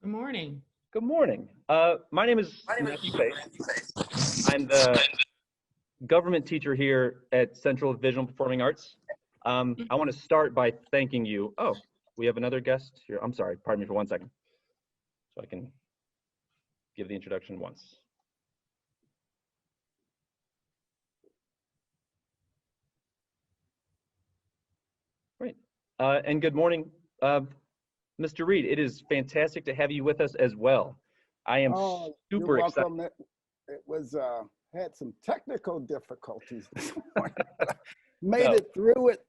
Good morning. Good morning. My name is Matthew Pace. I'm the government teacher here at Central Visual Performing Arts. I want to start by thanking you. Oh, we have another guest here. I'm sorry, pardon me for 1 second. So I can give the introduction once. Great. And good morning, Mr. Reed. It is fantastic to have you with us as well. I am super excited. It was had some technical difficulties this morning. Made it through it.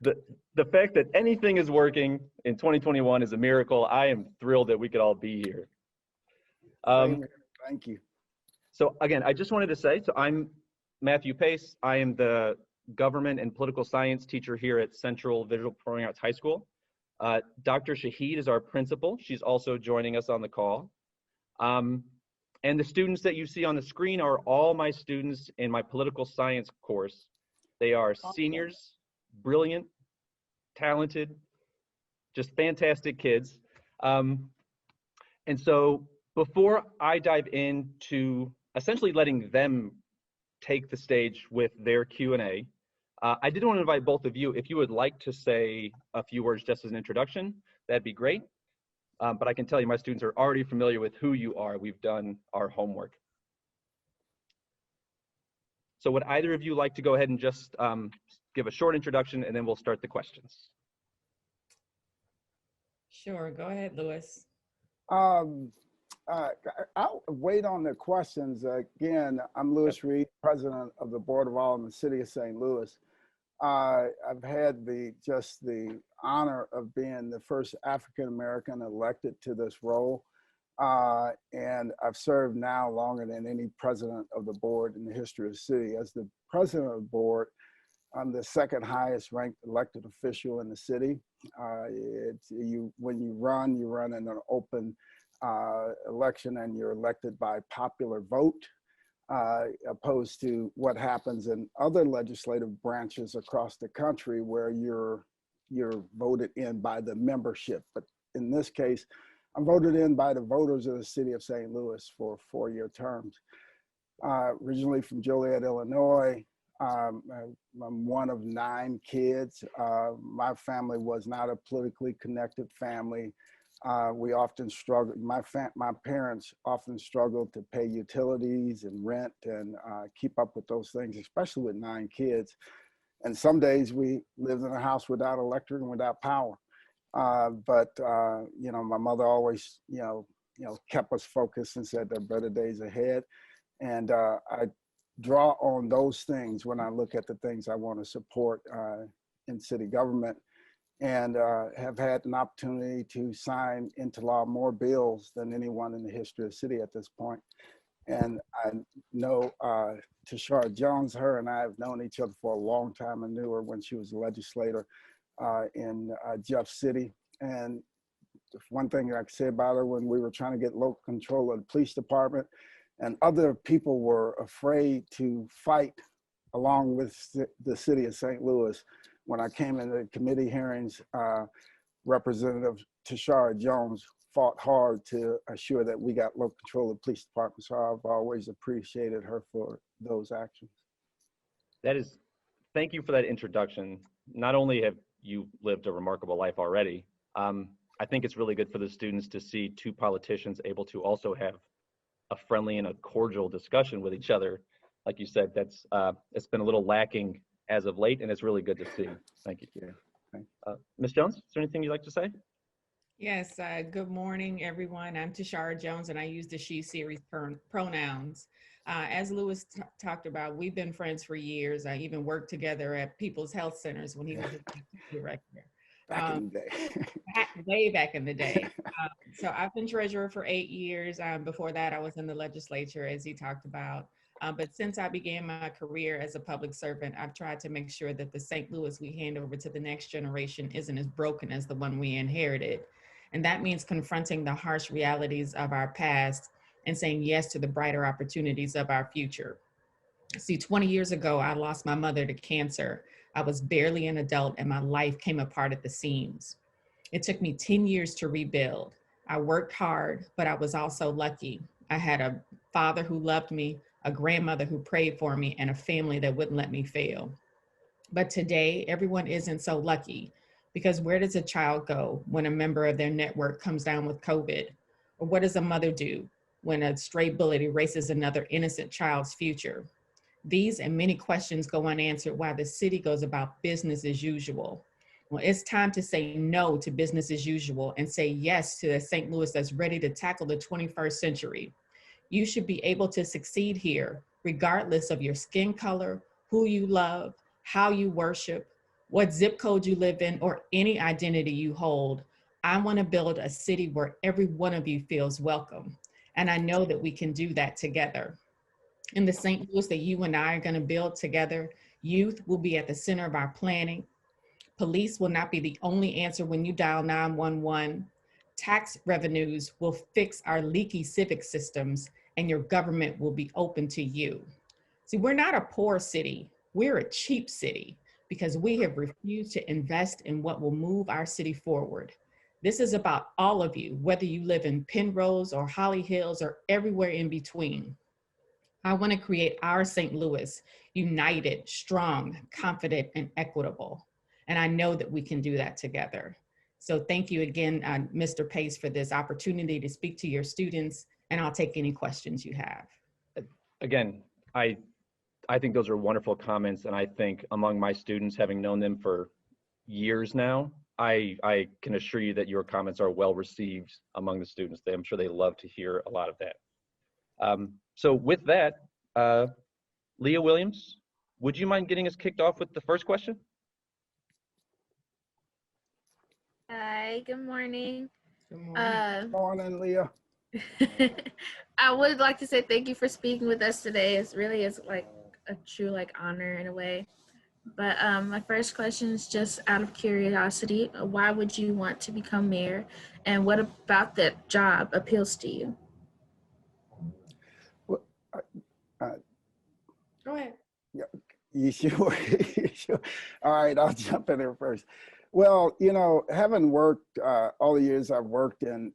The fact that anything is working in 2021 is a miracle. I am thrilled that we could all be here. Thank you. So again, I just wanted to say, so I'm Matthew Pace. I am the government and political science teacher here at Central Visual Performing Arts High School. Dr. Shahid is our principal. She's also joining us on the call. And the students that you see on the screen are all my students in my political science course. They are seniors, brilliant, talented, just fantastic kids. And so before I dive into essentially letting them take the stage with their Q&A, I did want to invite both of you, if you would like to say a few words just as an introduction, that'd be great. But I can tell you my students are already familiar with who you are. We've done our homework. So would either of you like to go ahead and just give a short introduction, and then we'll start the questions? Sure, go ahead, Lewis. I'll wait on the questions. Again, I'm Lewis Reed, president of the Board of Alderman, City of St. Louis. I've had the honor of being the first African-American elected to this role. And I've served now longer than any president of the board in the history of the city. As the president of the board, I'm the second highest ranked elected official in the city. When you run in an open election and you're elected by popular vote. Opposed to what happens in other legislative branches across the country where you're voted in by the membership. But in this case, I'm voted in by the voters of the city of St. Louis for 4-year terms. Originally from Joliet, Illinois. I'm one of 9 kids. My family was not a politically connected family. We often struggled, my parents often struggled to pay utilities and rent and keep up with those things, especially with 9 kids. And some days we lived in a house without electric and without power. But my mother always, kept us focused and said there are better days ahead. And I draw on those things when I look at the things I want to support in city government. And have had an opportunity to sign into law more bills than anyone in the history of the city at this point. And I know Tishaura Jones, her and I have known each other for a long time. I knew her when she was a legislator in Jeff City. And one thing I could say about her, when we were trying to get local control of the police department and other people were afraid to fight along with the city of St. Louis, when I came into committee hearings, Representative Tishaura Jones fought hard to assure that we got local control of the police department. So I've always appreciated her for those actions. Thank you for that introduction. Not only have you lived a remarkable life already, I think it's really good for the students to see 2 politicians able to also have a friendly and a cordial discussion with each other. Like you said, it's been a little lacking as of late, and it's really good to see. Thank you. Ms. Jones, is there anything you'd like to say? Yes, good morning, everyone. I'm Tishaura Jones, and I use the she series pronouns. As Lewis talked about, we've been friends for years. I even worked together at People's Health Centers when he was a director. Back in the day. Way back in the day. So I've been treasurer for 8 years. Before that, I was in the legislature, as he talked about. But since I began my career as a public servant, I've tried to make sure that the St. Louis we hand over to the next generation isn't as broken as the one we inherited. And that means confronting the harsh realities of our past and saying yes to the brighter opportunities of our future. See, 20 years ago, I lost my mother to cancer. I was barely an adult and my life came apart at the seams. It took me 10 years to rebuild. I worked hard, but I was also lucky. I had a father who loved me, a grandmother who prayed for me, and a family that wouldn't let me fail. But today, everyone isn't so lucky, because where does a child go when a member of their network comes down with COVID? Or what does a mother do when a stray bullet erases another innocent child's future? These and many questions go unanswered while the city goes about business as usual. Well, it's time to say no to business as usual and say yes to a St. Louis that's ready to tackle the 21st century. You should be able to succeed here, regardless of your skin color, who you love, how you worship, what zip code you live in, or any identity you hold. I want to build a city where every one of you feels welcome. And I know that we can do that together. In the St. Louis that you and I are going to build together, youth will be at the center of our planning. Police will not be the only answer when you dial 911. Tax revenues will fix our leaky civic systems, and your government will be open to you. See, we're not a poor city. We're a cheap city because we have refused to invest in what will move our city forward. This is about all of you, whether you live in Penrose or Holly Hills or everywhere in between. I want to create our St. Louis, united, strong, confident, and equitable. And I know that we can do that together. So thank you again, Mr. Pace, for this opportunity to speak to your students, and I'll take any questions you have. Again, I think those are wonderful comments, and I think among my students, having known them for years now, I can assure you that your comments are well received among the students. I'm sure they love to hear a lot of that. So with that, Leah Williams, would you mind getting us kicked off with the first question? Hi, good morning. Good morning. Good morning, Leah. I would like to say thank you for speaking with us today. It really is like a true honor in a way. But my first question is just out of curiosity. Why would you want to become mayor, and what about that job appeals to you? Well, Go ahead. you sure? You sure? All right, I'll jump in there first. Well, you know, having worked all the years I've worked in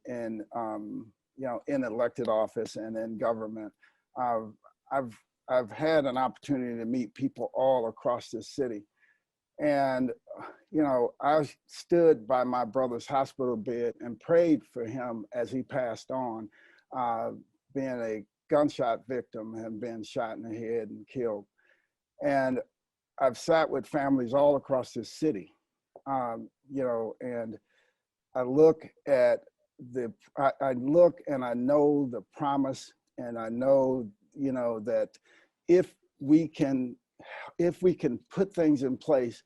elected office and in government, I've had an opportunity to meet people all across this city. And, you know, I stood by my brother's hospital bed and prayed for him as he passed on, being a gunshot victim and been shot in the head and killed. And I've sat with families all across this city, you know, and I look at I look and I know the promise, and I know, you know, that if we can put things in place,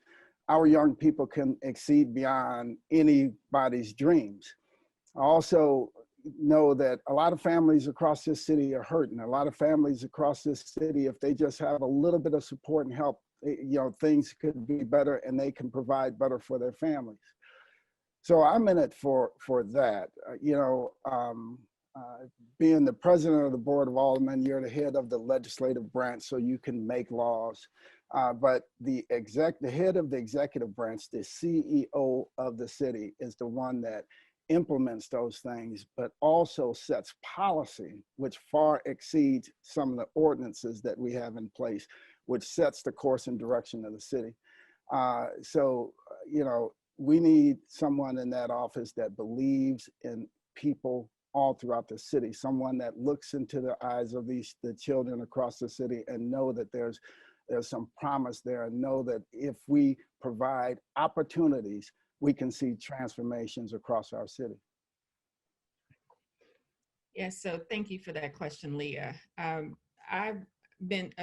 our young people can exceed beyond anybody's dreams. I also know that a lot of families across this city are hurting. A lot of families across this city, if they just have a little bit of support and help, you know, things could be better and they can provide better for their families. So I'm in it for that. You know, being the president of the Board of Alderman, you're the head of the legislative branch, so you can make laws. But the head of the executive branch, the CEO of the city, is the one that implements those things, but also sets policy, which far exceeds some of the ordinances that we have in place, which sets the course and direction of the city. So, you know, we need someone in that office that believes in people all throughout the city, someone that looks into the eyes of the children across the city and know that there's some promise there, and know that if we provide opportunities, we can see transformations across our city. Yes, so thank you for that question, Leah. I've been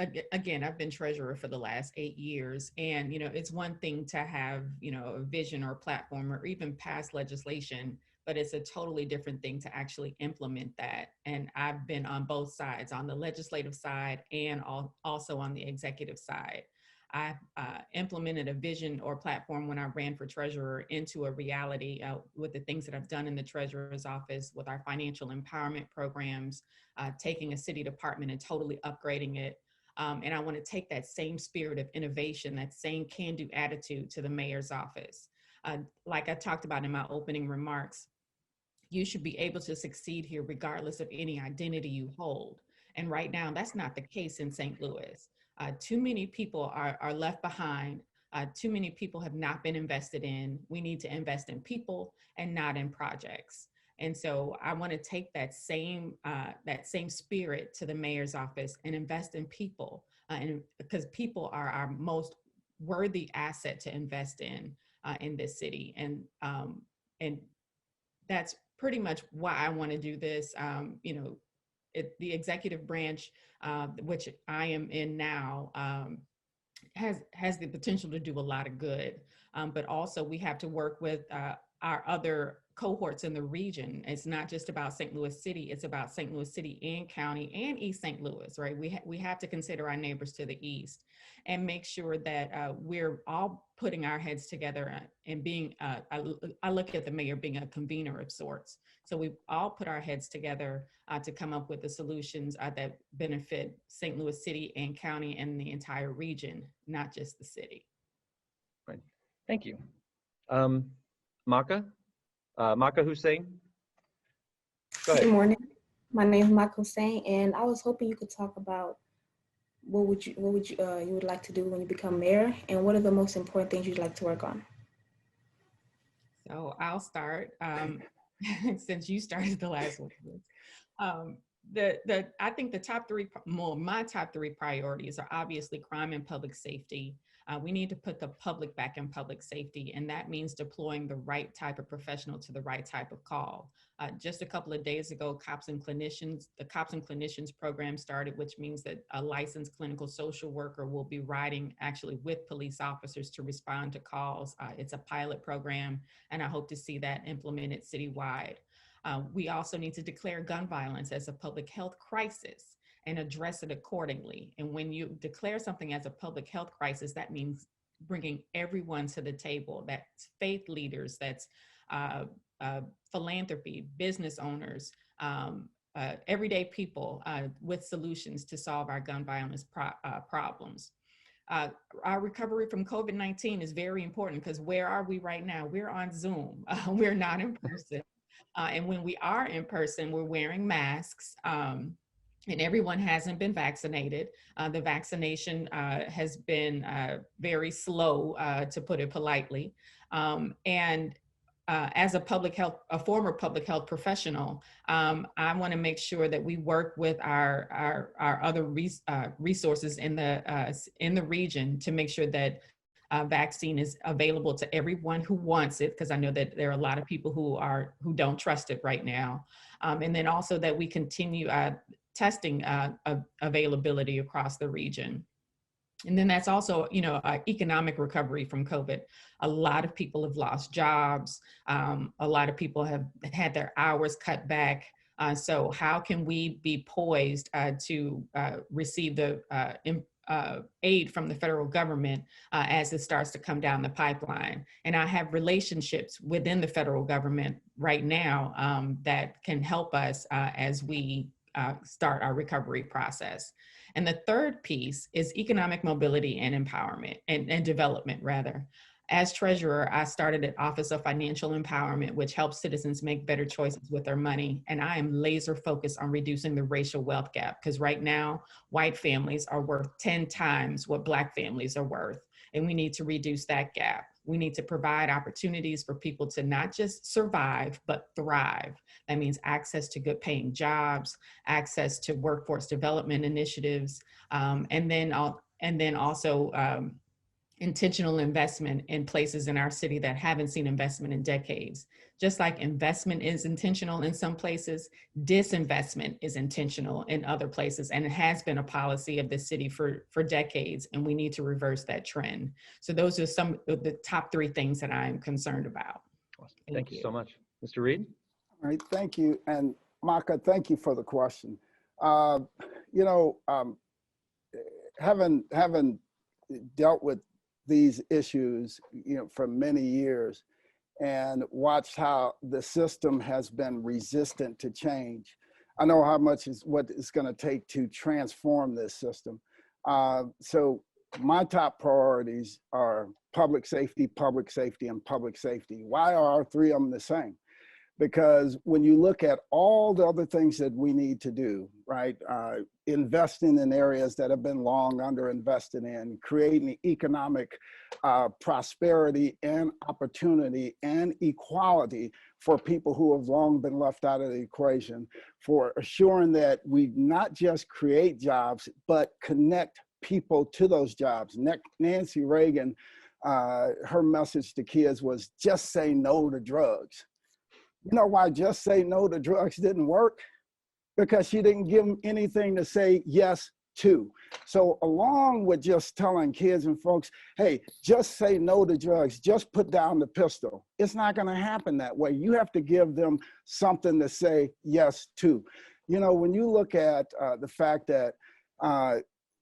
treasurer for the last 8 years, and you know, it's one thing to have, you know, a vision or platform or even pass legislation, but it's a totally different thing to actually implement that. And I've been on both sides, on the legislative side and also on the executive side. I implemented a vision or platform when I ran for treasurer into a reality with the things that I've done in the treasurer's office with our financial empowerment programs, taking a city department and totally upgrading it. And I want to take that same spirit of innovation, that same can-do attitude to the mayor's office. Like I talked about in my opening remarks, you should be able to succeed here regardless of any identity you hold. And right now, that's not the case in St. Louis. Too many people are left behind. Too many people have not been invested in. We need to invest in people and not in projects. And so I want to take that same spirit to the mayor's office and invest in people, and because people are our most worthy asset to invest in this city. And that's pretty much why I want to do this. The executive branch, which I am in now, has the potential to do a lot of good. But also we have to work with our other cohorts in the region. It's not just about St. Louis City, it's about St. Louis City and County and East St. Louis, right? We have to consider our neighbors to the east and make sure that we're all putting our heads together and being, I look at the mayor being a convener of sorts. So we all put our heads together to come up with the solutions that benefit St. Louis City and County and the entire region, not just the city. Right. Thank you. Maka Hussein. Go ahead. Good morning. My name is Maka Hussein, and I was hoping you could talk about what you would like to do when you become mayor, and what are the most important things you'd like to work on? So I'll start since you started the last one. I think the top three, my top three priorities are obviously crime and public safety. We need to put the public back in public safety, and that means deploying the right type of professional to the right type of call. Just a couple of days ago, the Cops and Clinicians program started, which means that a licensed clinical social worker will be riding actually with police officers to respond to calls. It's a pilot program, and I hope to see that implemented citywide. We also need to declare gun violence as a public health crisis and address it accordingly. And when you declare something as a public health crisis, that means bringing everyone to the table. That's faith leaders, that's philanthropy, business owners, everyday people with solutions to solve our gun violence problems. Our recovery from COVID-19 is very important because where are we right now? We're on Zoom. We're not in person. And when we are in person, we're wearing masks. And everyone hasn't been vaccinated. The vaccination has been very slow, to put it politely. As a former public health professional, I want to make sure that we work with our other resources in the region to make sure that vaccine is available to everyone who wants it, because I know that there are a lot of people who don't trust it right now. And then also that we continue testing availability across the region. And then that's also, economic recovery from COVID. A lot of people have lost jobs. A lot of people have had their hours cut back. So how can we be poised to receive the aid from the federal government as it starts to come down the pipeline? And I have relationships within the federal government right now that can help us as we start our recovery process. And the third piece is economic mobility and empowerment and development, rather. As treasurer, I started an Office of Financial Empowerment, which helps citizens make better choices with their money. And I am laser focused on reducing the racial wealth gap, because right now, white families are worth 10 times what Black families are worth. And we need to reduce that gap. We need to provide opportunities for people to not just survive, but thrive. That means access to good paying jobs, access to workforce development initiatives, and then also intentional investment in places in our city that haven't seen investment in decades. Just like investment is intentional in some places, disinvestment is intentional in other places. And it has been a policy of the city for decades, and we need to reverse that trend. So those are some of the top three things that I'm concerned about. Awesome. Thank you so much. Mr. Reed? All right, thank you. And Maka, thank you for the question. Having dealt with these issues, for many years, and watched how the system has been resistant to change, I know how much is what it's going to take to transform this system. So my top priorities are public safety, public safety, and public safety. Why are all three of them the same? Because when you look at all the other things that we need to do, right? Investing in areas that have been long underinvested in, creating economic prosperity and opportunity and equality for people who have long been left out of the equation, for assuring that we not just create jobs, but connect people to those jobs. Nancy Reagan, her message to kids was just say no to drugs. You know why just say no to drugs didn't work? Because she didn't give them anything to say yes to. So along with just telling kids and folks, hey, just say no to drugs, just put down the pistol, it's not going to happen that way. You have to give them something to say yes to. You know, when you look at the fact that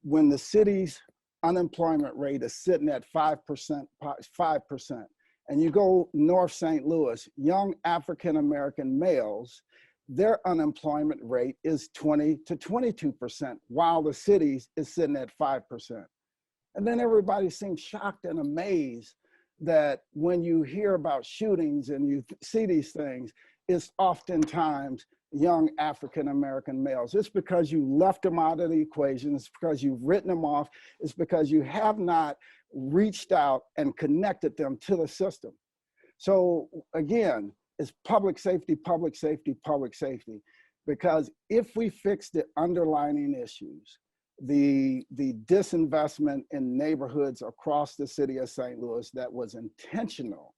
when the city's unemployment rate is sitting at 5%, and you go North St. Louis, young African-American males, their unemployment rate is 20 to 22%, while the cities is sitting at 5%. And then everybody seems shocked and amazed that when you hear about shootings and you see these things, it's oftentimes young African-American males. It's because you left them out of the equation. It's because you've written them off. It's because you have not reached out and connected them to the system. So again, it's public safety, public safety, public safety. Because if we fix the underlying issues, the disinvestment in neighborhoods across the city of St. Louis that was intentional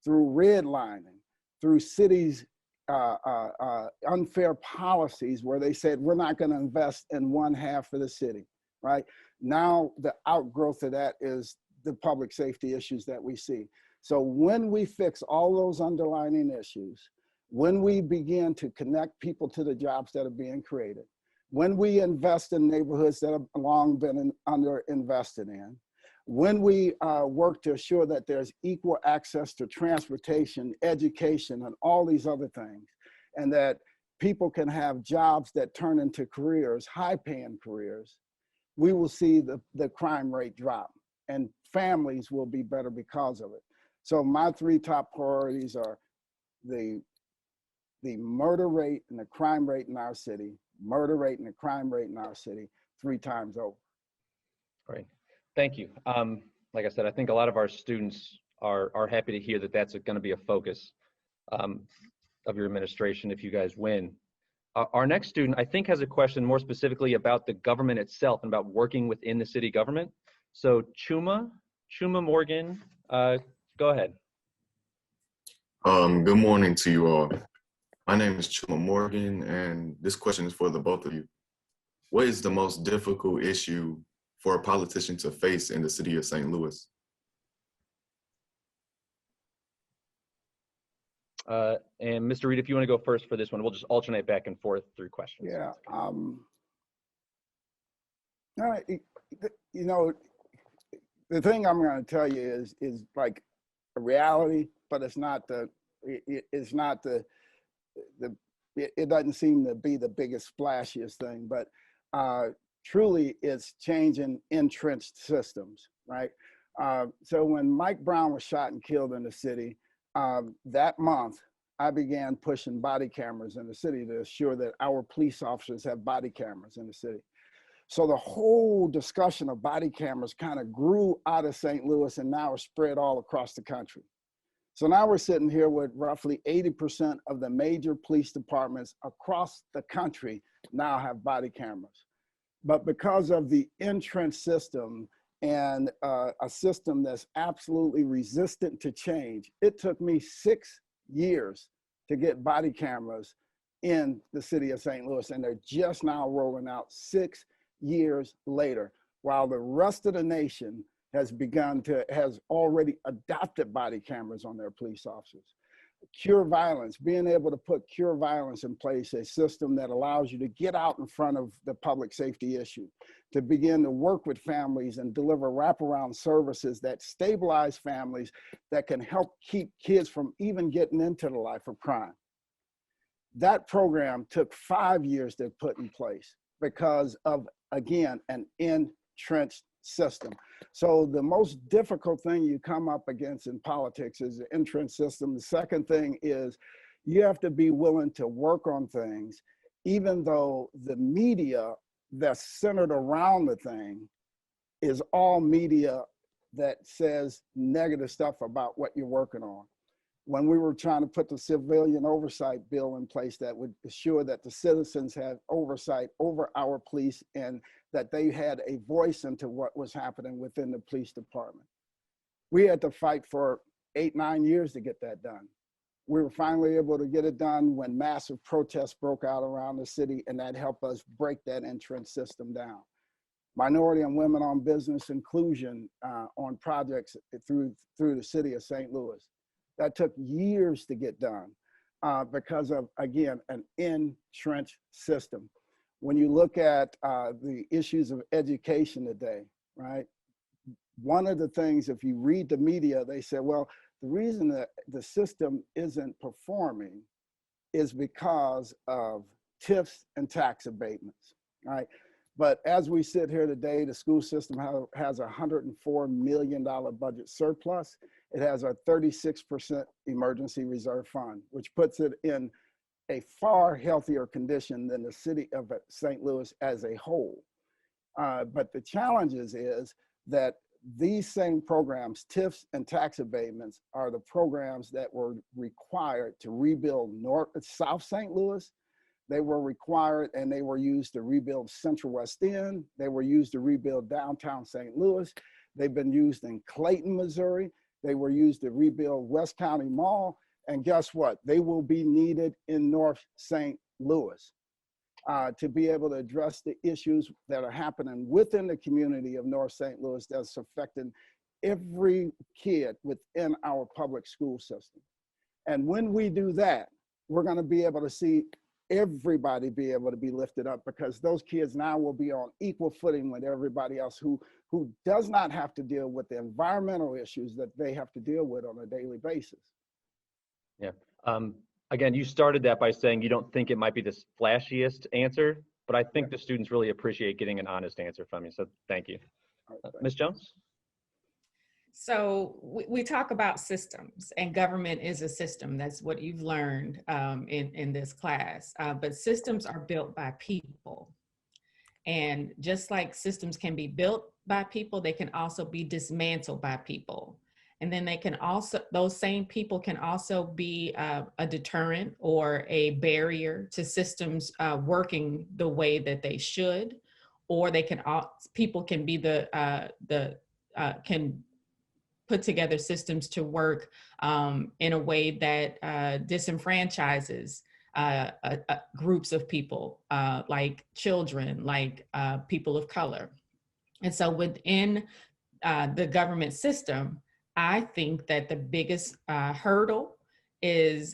through redlining, through cities' unfair policies where they said, we're not going to invest in one half of the city, right? Now, the outgrowth of that is the public safety issues that we see. So when we fix all those underlying issues, when we begin to connect people to the jobs that are being created, when we invest in neighborhoods that have long been underinvested in, when we work to assure that there's equal access to transportation, education, and all these other things, and that people can have jobs that turn into careers, high-paying careers, we will see the crime rate drop, and families will be better because of it. So my three top priorities are the murder rate and the crime rate in our city, murder rate and the crime rate in our city 3 times over. Great, thank you. Like I said, I think a lot of our students are happy to hear that that's going to be a focus of your administration if you guys win. Our next student, I think, has a question more specifically about the government itself and about working within the city government. So Chuma Morgan, go ahead. Good morning to you all. My name is Chuma Morgan, and this question is for the both of you. What is the most difficult issue for a politician to face in the city of St. Louis? And Mr. Reed, if you want to go first for this one, we'll just alternate back and forth through questions. Yeah. You know, the thing I'm going to tell you is like a reality, but it's not it doesn't seem to be the biggest splashiest thing, but truly it's changing entrenched systems, right? So when Mike Brown was shot and killed in the city, that month, I began pushing body cameras in the city to assure that our police officers have body cameras in the city. So the whole discussion of body cameras kind of grew out of St. Louis and now is spread all across the country. So now we're sitting here with roughly 80% of the major police departments across the country now have body cameras. But because of the entrenched system and a system that's absolutely resistant to change, it took me 6 years to get body cameras in the city of St. Louis, and they're just now rolling out 6 years later, while the rest of the nation has already adopted body cameras on their police officers. Cure violence, being able to put cure violence in place, a system that allows you to get out in front of the public safety issue, to begin to work with families and deliver wraparound services that stabilize families, that can help keep kids from even getting into the life of crime. That program took 5 years to put in place because of, again, an entrenched system. So the most difficult thing you come up against in politics is the entrance system. The second thing is you have to be willing to work on things, even though the media that's centered around the thing is all media that says negative stuff about what you're working on. When we were trying to put the civilian oversight bill in place that would assure that the citizens had oversight over our police and that they had a voice into what was happening within the police department, we had to fight for 8-9 years to get that done. We were finally able to get it done when massive protests broke out around the city, and that helped us break that entrance system down. Minority and women-owned business inclusion on projects through the city of St. Louis. That took years to get done because of, again, an entrenched system. When you look at the issues of education today, right? One of the things, if you read the media, they say, well, the reason that the system isn't performing is because of TIFs and tax abatements, right? But as we sit here today, the school system has a $104 million budget surplus. It has a 36% emergency reserve fund, which puts it in a far healthier condition than the city of St. Louis as a whole. But the challenge is that these same programs, TIFs and tax abatements, are the programs that were required to rebuild South St. Louis. They were required and they were used to rebuild Central West End. They were used to rebuild downtown St. Louis. They've been used in Clayton, Missouri. They were used to rebuild West County Mall. And guess what? They will be needed in North St. Louis to be able to address the issues that are happening within the community of North St. Louis that's affecting every kid within our public school system. And when we do that, we're going to be able to see everybody be able to be lifted up, because those kids now will be on equal footing with everybody else who does not have to deal with the environmental issues that they have to deal with on a daily basis. Yeah. Again, you started that by saying you don't think it might be the flashiest answer, but I think the students really appreciate getting an honest answer from you. So thank you. Ms. Jones? So we talk about systems, and government is a system. That's what you've learned in this class. But systems are built by people. And just like systems can be built by people, they can also be dismantled by people. And then they can also, those same people can also be a deterrent or a barrier to systems working the way that they should, or they can, people can be can put together systems to work in a way that disenfranchises groups of people, like children, like people of color. And so within the government system, I think that the biggest hurdle is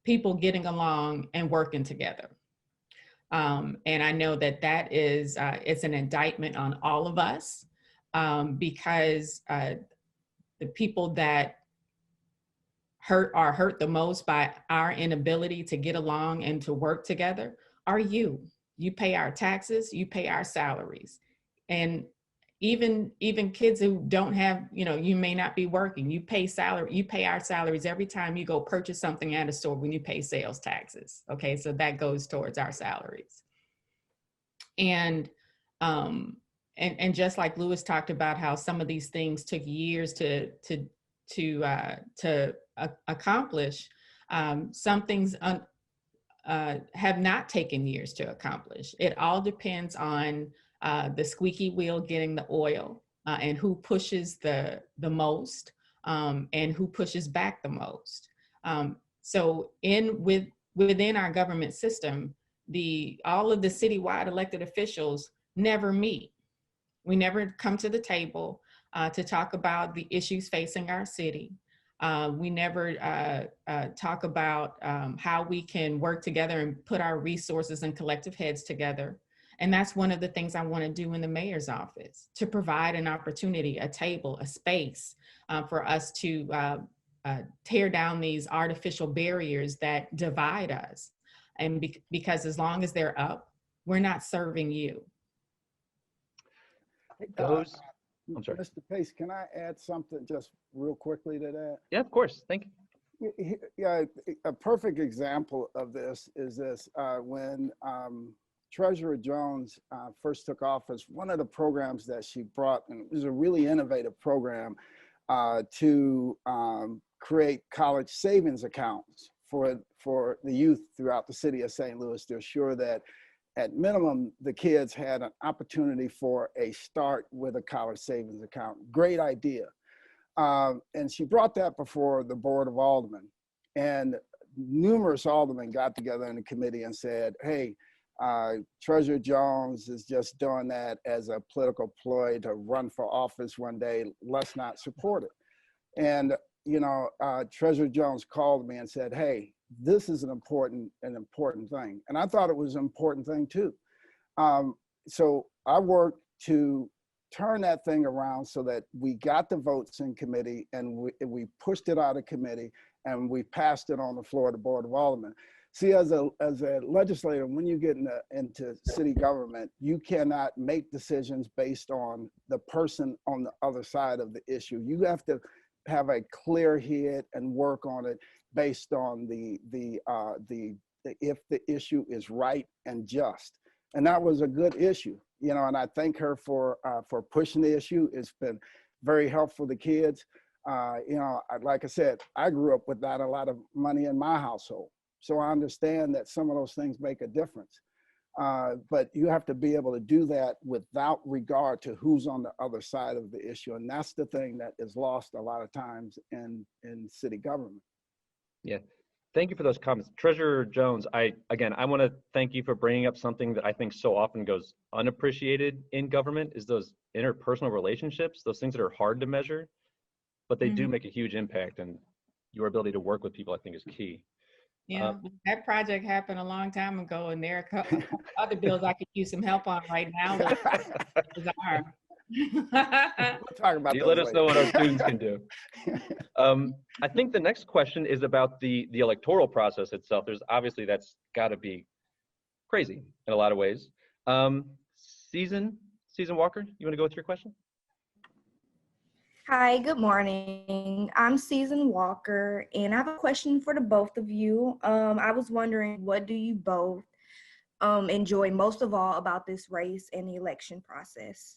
people getting along and working together. And I know that that is, it's an indictment on all of us, because the people that are hurt the most by our inability to get along and to work together are you. You pay our taxes, you pay our salaries. And even kids who don't have, you may not be working, you pay our salaries every time you go purchase something at a store when you pay sales taxes. Okay, so that goes towards our salaries. And just like Lewis talked about how some of these things took years to accomplish, some things have not taken years to accomplish. It all depends on the squeaky wheel getting the oil, and who pushes the most, and who pushes back the most. So within our government system, all of the citywide elected officials never meet. We never come to the table to talk about the issues facing our city. We never talk about how we can work together and put our resources and collective heads together. And that's one of the things I want to do in the mayor's office, to provide an opportunity, a table, a space for us to tear down these artificial barriers that divide us. And because as long as they're up, we're not serving you. Hey, Those, I'm sorry. Mr. Pace, can I add something just real quickly to that? Yeah, of course. Thank you. Yeah, a perfect example of this is this. When Treasurer Jones first took office, one of the programs that she brought, and it was a really innovative program, to create college savings accounts for the youth throughout the city of St. Louis to assure that at minimum, the kids had an opportunity for a start with a college savings account. Great idea. And she brought that before the Board of Aldermen. And numerous aldermen got together in the committee and said, hey, Treasurer Jones is just doing that as a political ploy to run for office one day. Let's not support it. And, you know, Treasurer Jones called me and said, hey, this is an important thing. And I thought it was an important thing too. So I worked to turn that thing around so that we got the votes in committee, and we pushed it out of committee, and we passed it on the floor of the Board of Aldermen. See, as a legislator, when you get into city government, you cannot make decisions based on the person on the other side of the issue. You have to have a clear head and work on it based on if the issue is right and just. And that was a good issue, you know, and I thank her for pushing the issue. It's been very helpful to kids. You know, like I said, I grew up without a lot of money in my household. So I understand that some of those things make a difference. But you have to be able to do that without regard to who's on the other side of the issue. And that's the thing that is lost a lot of times in city government. Yeah. Thank you for those comments. Treasurer Jones, I want to thank you for bringing up something that I think so often goes unappreciated in government, is those interpersonal relationships, those things that are hard to measure, but they do make a huge impact, and your ability to work with people, I think, is key. Yeah, that project happened a long time ago, and there are other bills I could use some help on right now. We'll talk about you let us know what our students can do. I think the next question is about the electoral process itself. There's obviously, that's got to be crazy in a lot of ways. Season Walker, you want to go with your question? Hi, good morning. I'm Season Walker, and I have a question for the both of you. I was wondering, what do you both enjoy most of all about this race and the election process?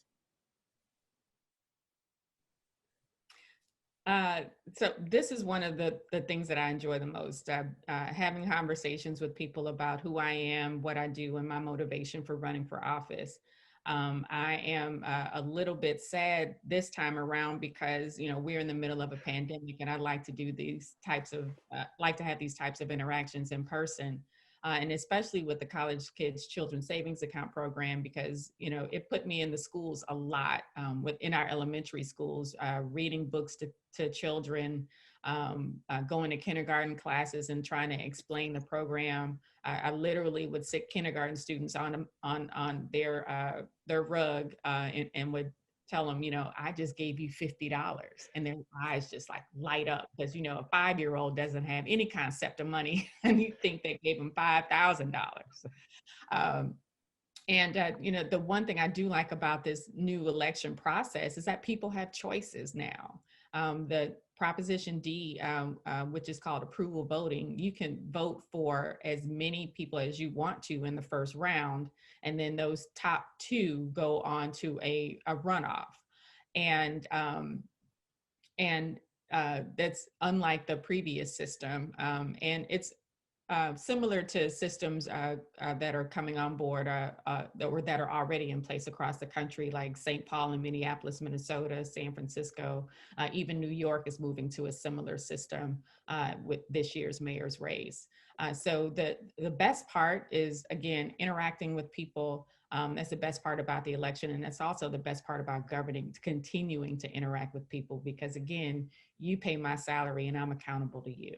So this is one of the things that I enjoy the most, having conversations with people about who I am, what I do, and my motivation for running for office. I am a little bit sad this time around because, you know, we're in the middle of a pandemic, and I like to do these types of, like to have these types of interactions in person. And especially with the College Kids Children's Savings Account program, because, you know, it put me in the schools a lot, within our elementary schools, reading books to children, going to kindergarten classes and trying to explain the program. I literally would sit kindergarten students on their rug and would tell them, you know, I just gave you $50, and their eyes just like light up, because, you know, a 5-year-old doesn't have any concept of money, and you think they gave them $5,000. You know, the one thing I do like about this new election process is that people have choices now. The Proposition D, which is called approval voting, you can vote for as many people as you want to in the first round, and then those top two go on to a runoff. And that's unlike the previous system. And it's similar to systems that are coming on board that are already in place across the country, like St. Paul and Minneapolis, Minnesota, San Francisco, even New York is moving to a similar system with this year's mayor's race. So the best part is, again, interacting with people. That's the best part about the election, and that's also the best part about governing, continuing to interact with people, because, again, you pay my salary and I'm accountable to you.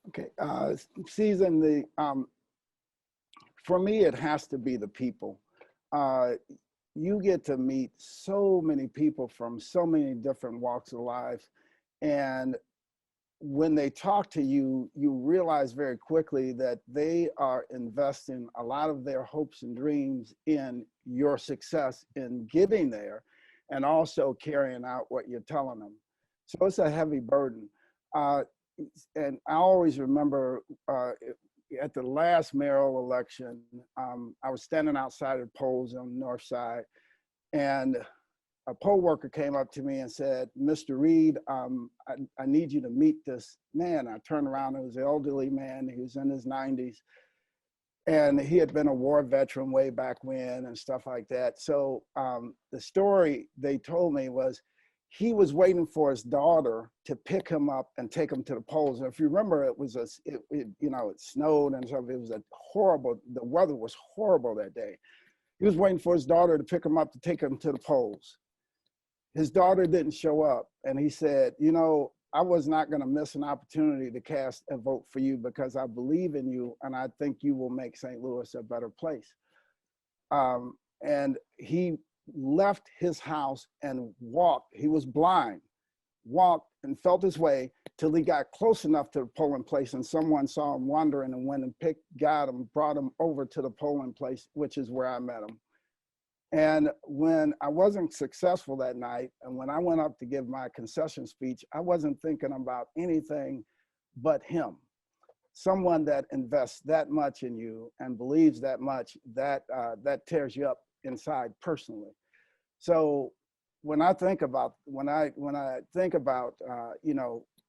Okay, Season, for me, it has to be the people. You get to meet so many people from so many different walks of life. And when they talk to you, you realize very quickly that they are investing a lot of their hopes and dreams in your success in getting there and also carrying out what you're telling them. So it's a heavy burden. And I always remember at the last mayoral election, I was standing outside of the polls on the north side, and a poll worker came up to me and said, "Mr. Reed, I need you to meet this man." I turned around, it was an elderly man, he was in his 90s. And he had been a war veteran way back when and stuff like that. So the story they told me was he was waiting for his daughter to pick him up and take him to the polls. And if you remember, it was it snowed and stuff. It was the weather was horrible that day. He was waiting for his daughter to pick him up to take him to the polls. His daughter didn't show up. And he said, "You know, I was not going to miss an opportunity to cast a vote for you because I believe in you and I think you will make St. Louis a better place." And he left his house and walked. He was blind, walked and felt his way till he got close enough to the polling place, and someone saw him wandering and went and got him, brought him over to the polling place, which is where I met him. And when I wasn't successful that night, and when I went up to give my concession speech, I wasn't thinking about anything but him. Someone that invests that much in you and believes that much, that tears you up inside personally. So when I think about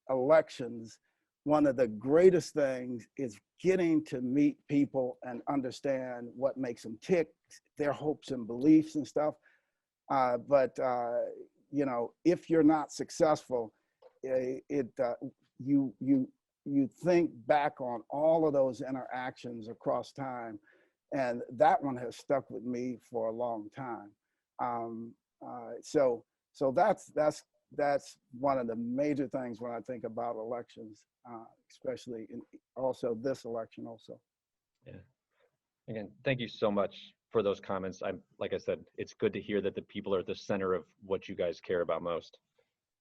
elections, one of the greatest things is getting to meet people and understand what makes them tick, their hopes and beliefs and stuff. But if you're not successful, you think back on all of those interactions across time, and that one has stuck with me for a long time. So that's one of the major things when I think about elections, especially in also this election also. Yeah. Again, thank you so much for those comments. Like I said, it's good to hear that the people are at the center of what you guys care about most.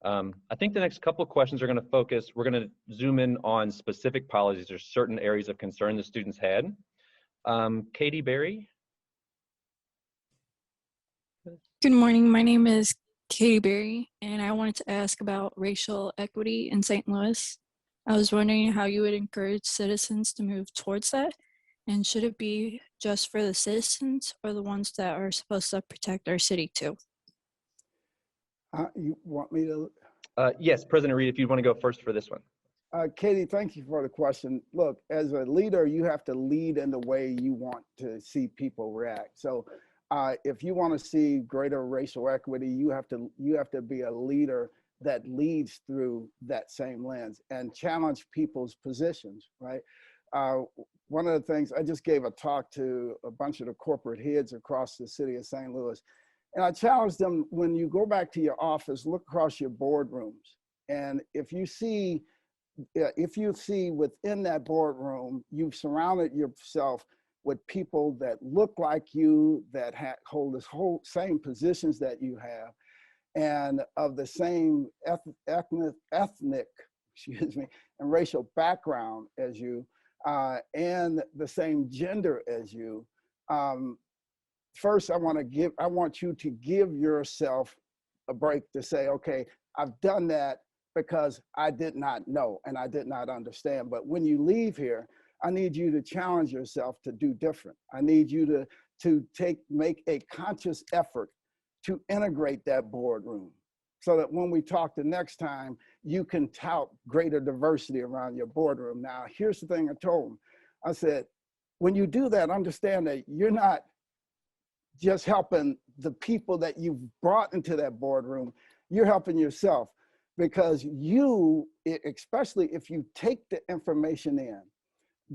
I think the next couple of questions are going to focus, we're going to zoom in on specific policies or certain areas of concern the students had. Katie Berry. Good morning, my name is Katie Berry, and I wanted to ask about racial equity in St. Louis. I was wondering how you would encourage citizens to move towards that, and should it be just for the citizens or the ones that are supposed to protect our city too? You want me to? Yes, President Reed, if you want to go first for this one. Katie, thank you for the question. Look, as a leader, you have to lead in the way you want to see people react. So if you want to see greater racial equity, you have to be a leader that leads through that same lens and challenge people's positions, right? One of the things, I just gave a talk to a bunch of the corporate heads across the city of St. Louis, and I challenged them, when you go back to your office, look across your boardrooms. And if you see within that boardroom, you've surrounded yourself with people that look like you, that hold this same positions that you have, and of the same ethnic, excuse me, and racial background as you, and the same gender as you. First, I want you to give yourself a break to say, okay, I've done that because I did not know and I did not understand. But when you leave here, I need you to challenge yourself to do different. I need you to make a conscious effort to integrate that boardroom so that when we talk the next time, you can tout greater diversity around your boardroom. Now, here's the thing I told them. I said, when you do that, understand that you're not just helping the people that you've brought into that boardroom, you're helping yourself, because you, especially if you take the information in,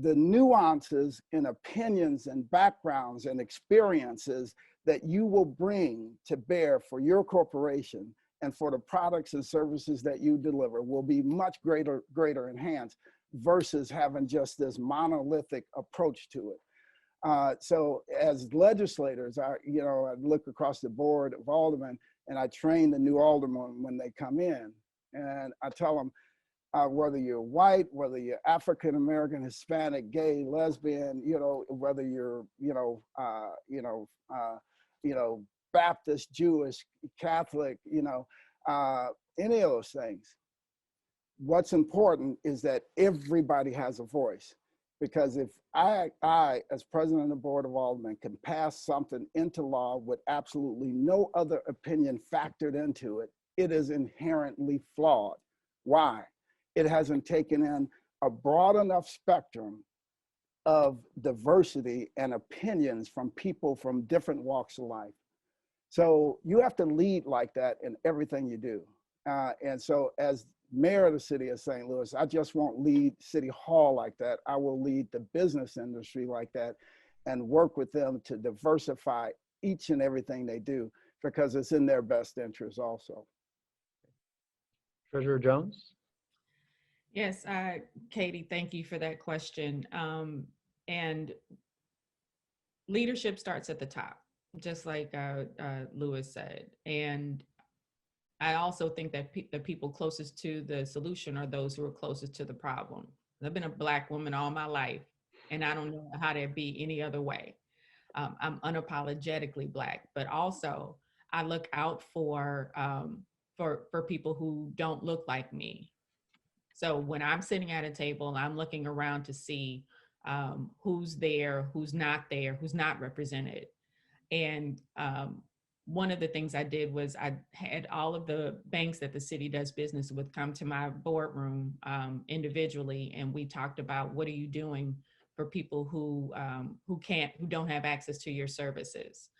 the nuances and opinions and backgrounds and experiences that you will bring to bear for your corporation and for the products and services that you deliver will be much greater enhanced versus having just this monolithic approach to it. So as legislators, I look across the board of aldermen and I train the new aldermen when they come in, and I tell them, whether you're white, whether you're African American, Hispanic, gay, lesbian, whether you're, Baptist, Jewish, Catholic, any of those things. What's important is that everybody has a voice. Because if I, as president of the Board of Aldermen, can pass something into law with absolutely no other opinion factored into it, it is inherently flawed. Why? It hasn't taken in a broad enough spectrum of diversity and opinions from people from different walks of life. So you have to lead like that in everything you do. And so as mayor of the city of St. Louis, I just won't lead City Hall like that. I will lead the business industry like that and work with them to diversify each and everything they do, because it's in their best interest also. Treasurer Jones? Yes, Katie, thank you for that question. And leadership starts at the top, just like Lewis said. And I also think that the people closest to the solution are those who are closest to the problem. I've been a Black woman all my life, and I don't know how to be any other way. I'm unapologetically Black, but also I look out for people who don't look like me. So when I'm sitting at a table, I'm looking around to see who's there, who's not represented. And one of the things I did was I had all of the banks that the city does business with come to my boardroom individually, and we talked about, what are you doing for people who don't have access to your services?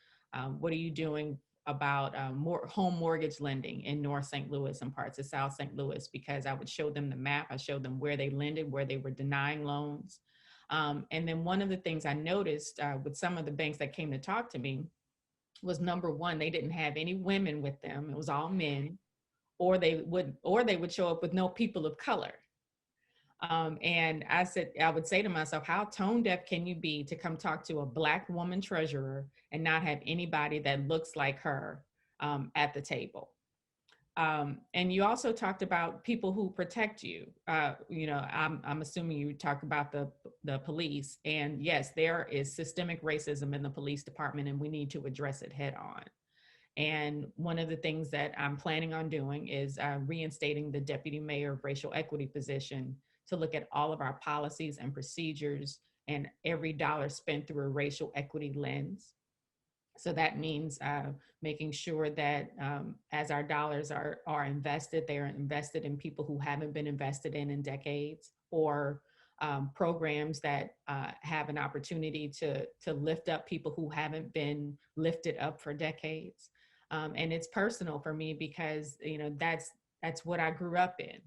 What are you doing about home mortgage lending in North St. Louis and parts of South St. Louis? Because I would show them the map, I showed them where they lended, where they were denying loans. And then one of the things I noticed with some of the banks that came to talk to me was, number one, they didn't have any women with them. It was all men, or they would show up with no people of color. And I would say to myself, how tone deaf can you be to come talk to a Black woman treasurer and not have anybody that looks like her at the table? And you also talked about people who protect you. I'm assuming you talked about the police. And yes, there is systemic racism in the police department, and we need to address it head on. And one of the things that I'm planning on doing is reinstating the deputy mayor of racial equity position to look at all of our policies and procedures and every dollar spent through a racial equity lens. So that means making sure that as our dollars are invested, they are invested in people who haven't been invested in decades, or programs that have an opportunity to lift up people who haven't been lifted up for decades. And it's personal for me because that's what I grew up in.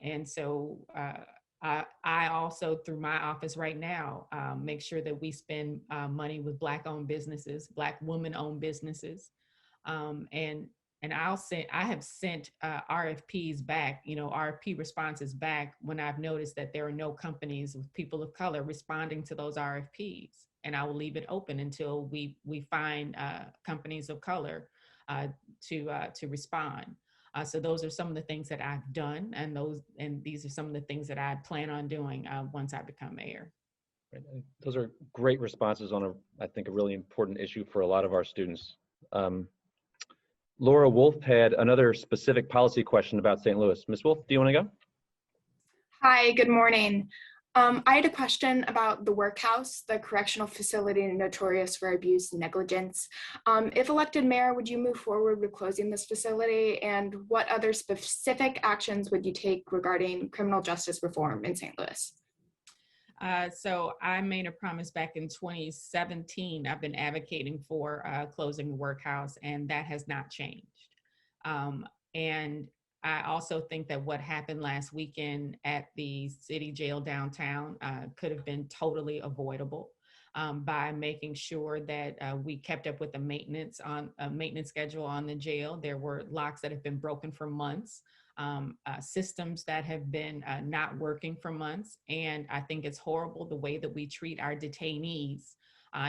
And so I also, through my office right now, make sure that we spend money with Black-owned businesses, Black woman-owned businesses, and I have sent RFPs back, RFP responses back when I've noticed that there are no companies with people of color responding to those RFPs, and I will leave it open until we find companies of color to respond. So those are some of the things that I've done, and these are some of the things that I plan on doing once I become mayor. Those are great responses on I think a really important issue for a lot of our students. Laura Wolf had another specific policy question about St. Louis. Ms. Wolf, do you want to go? Hi, good morning. I had a question about the workhouse, the correctional facility notorious for abuse and negligence. If elected mayor, would you move forward with closing this facility? And what other specific actions would you take regarding criminal justice reform in St. Louis? So I made a promise back in 2017. I've been advocating for closing the workhouse, and that has not changed. And I also think that what happened last weekend at the city jail downtown could have been totally avoidable by making sure that we kept up with the maintenance schedule on the jail. There were locks that have been broken for months, systems that have been not working for months. And I think it's horrible the way that we treat our detainees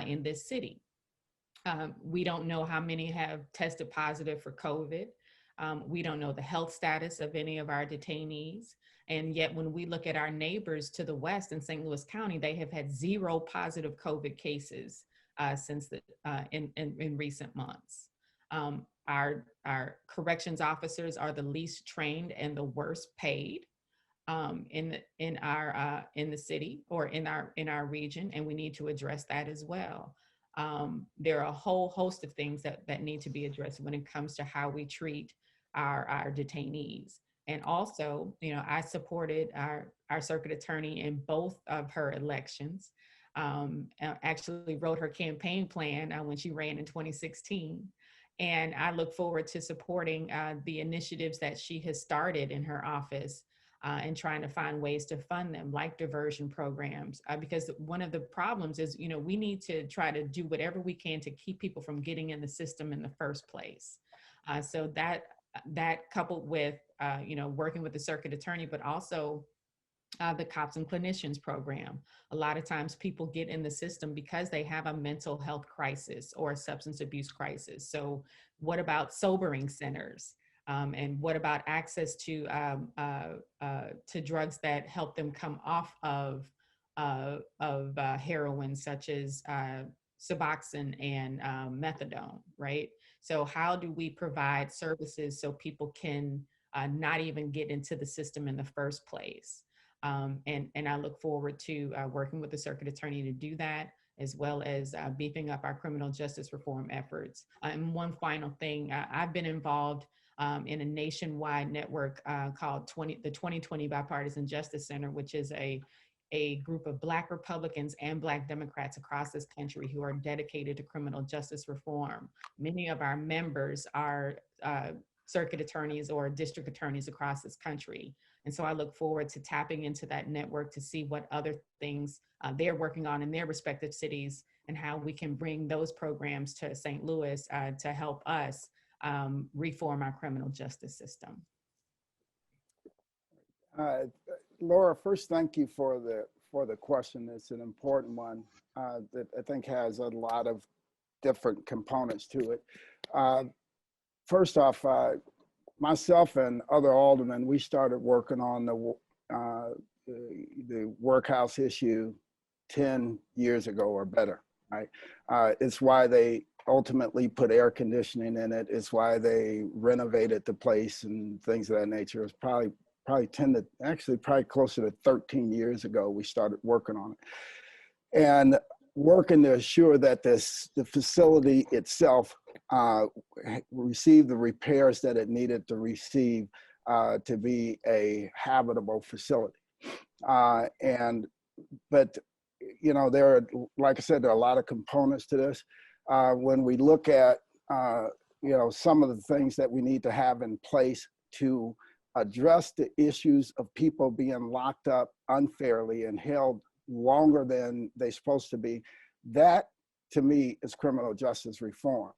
in this city. We don't know how many have tested positive for COVID. We don't know the health status of any of our detainees. And yet when we look at our neighbors to the west in St. Louis County, they have had 0 positive COVID cases since in recent months. Our corrections officers are the least trained and the worst paid in the city or in our region, and we need to address that as well. There are a whole host of things that need to be addressed when it comes to how we treat our detainees. And also, you know, I supported our circuit attorney in both of her elections. Actually wrote her campaign plan when she ran in 2016. And I look forward to supporting the initiatives that she has started in her office and trying to find ways to fund them, like diversion programs. Because one of the problems is, you know, we need to try to do whatever we can to keep people from getting in the system in the first place. So that coupled with, you know, working with the circuit attorney, but also the Cops and Clinicians program. A lot of times people get in the system because they have a mental health crisis or a substance abuse crisis. So what about sobering centers? And what about access to drugs that help them come off of heroin, such as Suboxone and methadone, right? So how do we provide services so people can not even get into the system in the first place? And I look forward to working with the circuit attorney to do that, as well as beefing up our criminal justice reform efforts. And one final thing, I've been involved in a nationwide network called the 2020 Bipartisan Justice Center, which is a group of Black Republicans and Black Democrats across this country who are dedicated to criminal justice reform. Many of our members are circuit attorneys or district attorneys across this country. And so I look forward to tapping into that network to see what other things they're working on in their respective cities and how we can bring those programs to St. Louis to help us reform our criminal justice system. Laura, first, thank you for the question. It's an important one that I think has a lot of different components to it. First off, myself and other aldermen, we started working on the workhouse issue 10 years ago or better, right? It's why they ultimately put air conditioning in it. It's why they renovated the place and things of that nature. It's probably probably closer to 13 years ago we started working on it. And working to assure that the facility itself received the repairs that it needed to receive to be a habitable facility. But you know, like I said, there are a lot of components to this. When we look at you know, some of the things that we need to have in place to address the issues of people being locked up unfairly and held longer than they're supposed to be, that to me is criminal justice reform.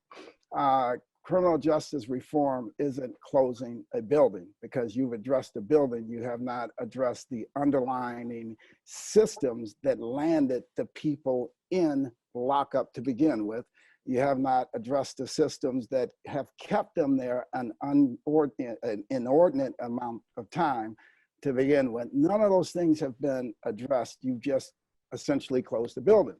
Criminal justice reform isn't closing a building, because you've addressed the building, you have not addressed the underlying systems that landed the people in lockup to begin with. You have not addressed the systems that have kept them there an inordinate amount of time to begin with. None of those things have been addressed. You've just essentially closed the building.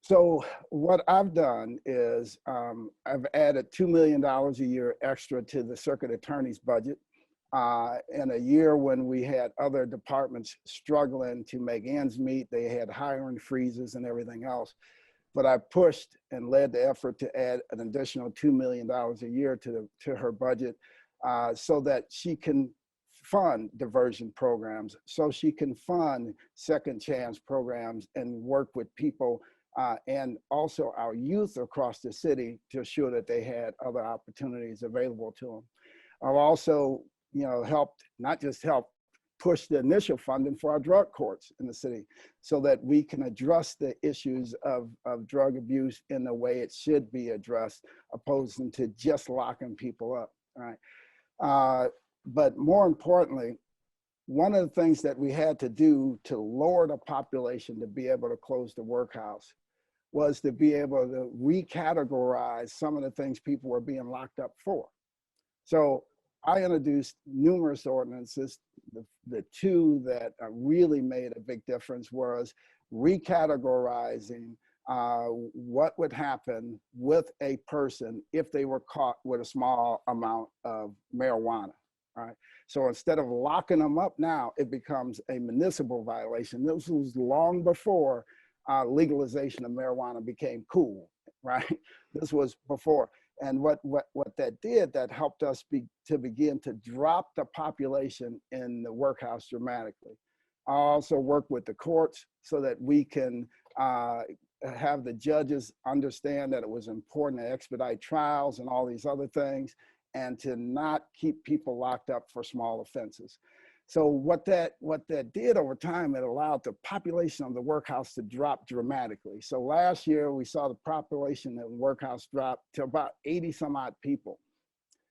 So what I've done is I've added $2 million a year extra to the circuit attorney's budget. In a year when we had other departments struggling to make ends meet, they had hiring freezes and everything else. But I pushed and led the effort to add an additional $2 million a year to her budget so that she can fund diversion programs, so she can fund second chance programs and work with people and also our youth across the city to assure that they had other opportunities available to them. I've also, you know, not just helped push the initial funding for our drug courts in the city so that we can address the issues of drug abuse in the way it should be addressed, opposed to just locking people up, right? But more importantly, one of the things that we had to do to lower the population to be able to close the workhouse was to be able to recategorize some of the things people were being locked up for. So I introduced numerous ordinances. The two that really made a big difference was recategorizing what would happen with a person if they were caught with a small amount of marijuana. Right. So instead of locking them up now, it becomes a municipal violation. This was long before legalization of marijuana became cool, right? This was before. And what that did, that helped us to begin to drop the population in the workhouse dramatically. I also work with the courts so that we can have the judges understand that it was important to expedite trials and all these other things, and to not keep people locked up for small offenses. So what that did over time, it allowed the population of the workhouse to drop dramatically. So last year we saw the population of the workhouse drop to about 80 some odd people.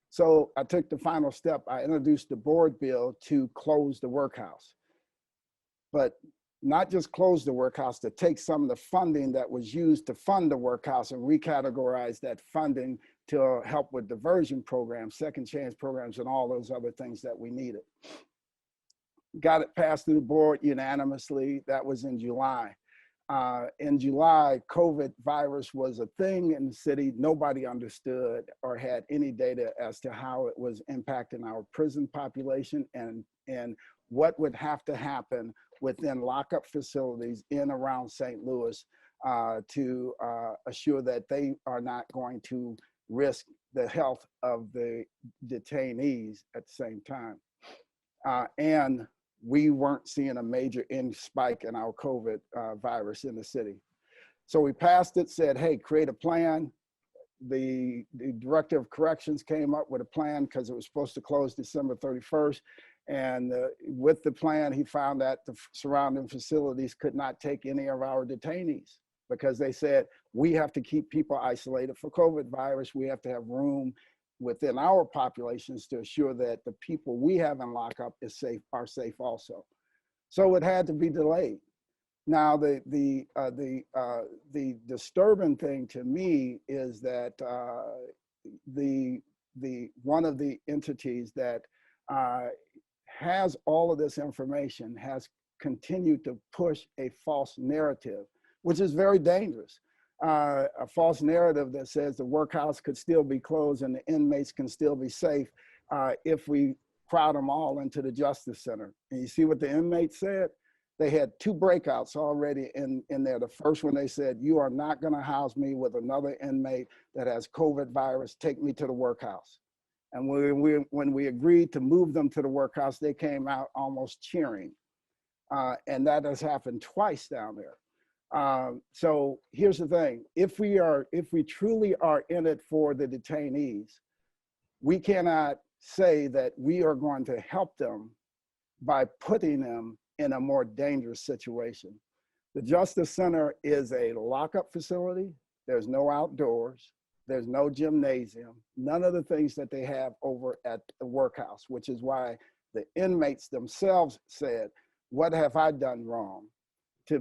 So I took the final step. I introduced the board bill to close the workhouse, but not just close the workhouse, to take some of the funding that was used to fund the workhouse and recategorize that funding to help with diversion programs, second chance programs, and all those other things that we needed. Got it passed through the board unanimously. That was in July. In July, COVID virus was a thing in the city. Nobody understood or had any data as to how it was impacting our prison population and what would have to happen within lockup facilities in around St. Louis to assure that they are not going to risk the health of the detainees at the same time. And we weren't seeing a major spike in our COVID virus in the city. So we passed it, said, hey, create a plan. The Director of Corrections came up with a plan because it was supposed to close December 31st. And with the plan, he found that the surrounding facilities could not take any of our detainees because they said, we have to keep people isolated for COVID virus. We have to have room within our populations to assure that the people we have in lockup are safe also. So it had to be delayed. Now, the disturbing thing to me is that one of the entities that has all of this information has continued to push a false narrative, which is very dangerous. A false narrative that says the workhouse could still be closed and the inmates can still be safe if we crowd them all into the Justice Center. And you see what the inmates said? They had 2 breakouts already in there. The first one, they said, you are not gonna house me with another inmate that has COVID virus, take me to the workhouse. And when we agreed to move them to the workhouse, they came out almost cheering. And that has happened twice down there. So here's the thing, if we truly are in it for the detainees, we cannot say that we are going to help them by putting them in a more dangerous situation. The Justice Center is a lockup facility. There's no outdoors. There's no gymnasium, none of the things that they have over at the workhouse, which is why the inmates themselves said, what have I done wrong to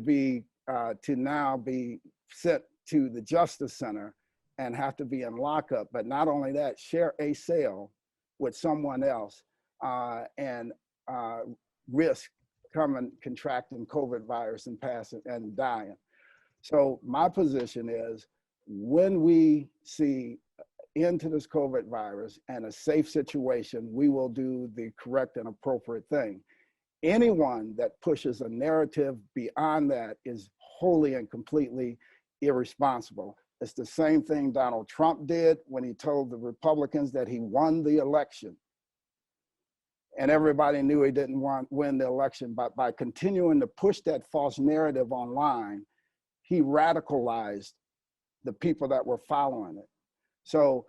now be sent to the Justice Center and have to be in lockup, but not only that, share a cell with someone else and risk contracting COVID virus and passing and dying. So my position is, when we see into this COVID virus and a safe situation, we will do the correct and appropriate thing. Anyone that pushes a narrative beyond that is wholly and completely irresponsible. It's the same thing Donald Trump did when he told the Republicans that he won the election. And everybody knew he didn't win the election, but by continuing to push that false narrative online, he radicalized the people that were following it. So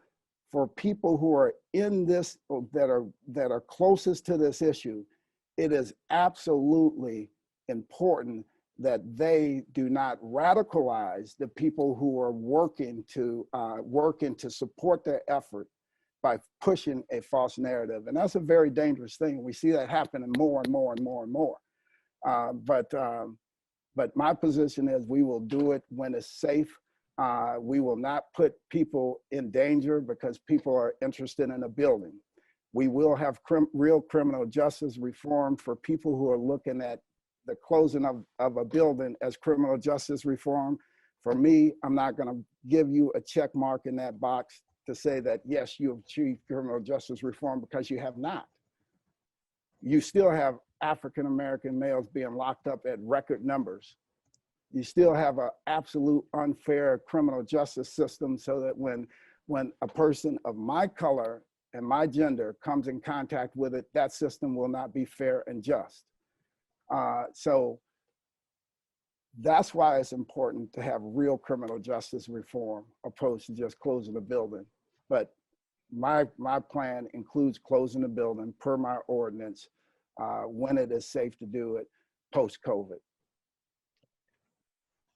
for people who are in this, that are closest to this issue, it is absolutely important that they do not radicalize the people who are working to support their effort by pushing a false narrative. And that's a very dangerous thing. We see that happening more and more and more and more. But my position is we will do it when it's safe. We will not put people in danger because people are interested in a building. We will have real criminal justice reform for people who are looking at the closing of a building as criminal justice reform. For me, I'm not going to give you a check mark in that box to say that, yes, you have achieved criminal justice reform, because you have not. You still have African-American males being locked up at record numbers. You still have an absolute unfair criminal justice system, so that when a person of my color and my gender comes in contact with it, that system will not be fair and just. So that's why it's important to have real criminal justice reform opposed to just closing the building. But my plan includes closing the building per my ordinance when it is safe to do it post-COVID.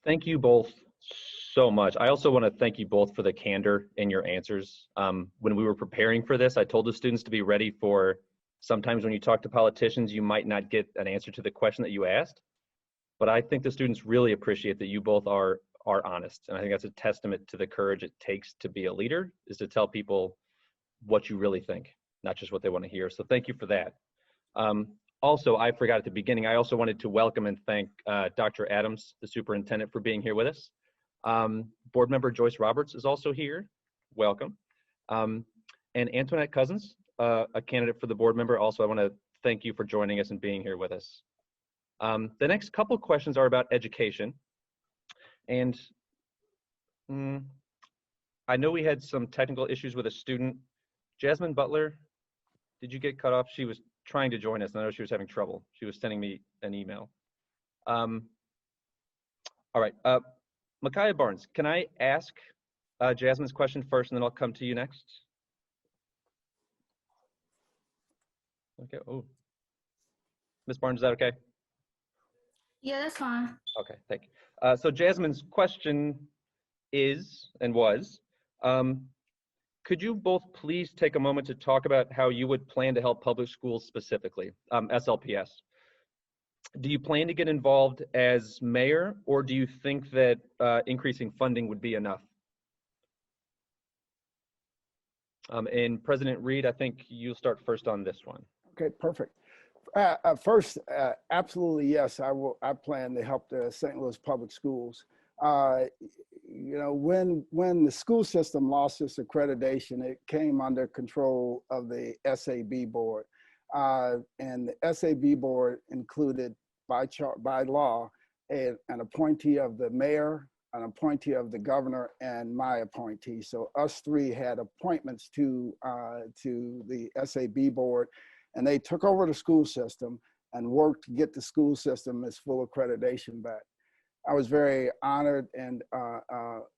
Thank you both so much. I also want to thank you both for the candor in your answers. When we were preparing for this, I told the students to be ready for sometimes when you talk to politicians, you might not get an answer to the question that you asked. But I think the students really appreciate that you both are honest. And I think that's a testament to the courage it takes to be a leader, is to tell people what you really think, not just what they want to hear. So thank you for that. Also, I forgot at the beginning, I also wanted to welcome and thank Dr. Adams, the superintendent, for being here with us. Board member Joyce Roberts is also here. Welcome. And Antoinette Cousins, a candidate for the board member. Also, I want to thank you for joining us and being here with us. The next couple questions are about education. And I know we had some technical issues with a student. Jasmine Butler, did you get cut off? She was trying to join us, and I know she was having trouble. She was sending me an email. All right, Micaiah Barnes, can I ask Jasmine's question first, and then I'll come to you next? Okay, oh. Ms. Barnes, is that okay? Yeah, that's fine. Okay, thank you. So Jasmine's question is, and was, could you both please take a moment to talk about how you would plan to help public schools specifically, SLPS? Do you plan to get involved as mayor, or do you think that increasing funding would be enough? And President Reed, I think you'll start first on this one. Okay, perfect. First, absolutely yes, I plan to help the St. Louis Public Schools. You know, when the school system lost its accreditation, it came under control of the SAB board. And the SAB board included by law an appointee of the mayor, an appointee of the governor, and my appointee. So us three had appointments to the SAB board, and they took over the school system and worked to get the school system its full accreditation back. I was very honored and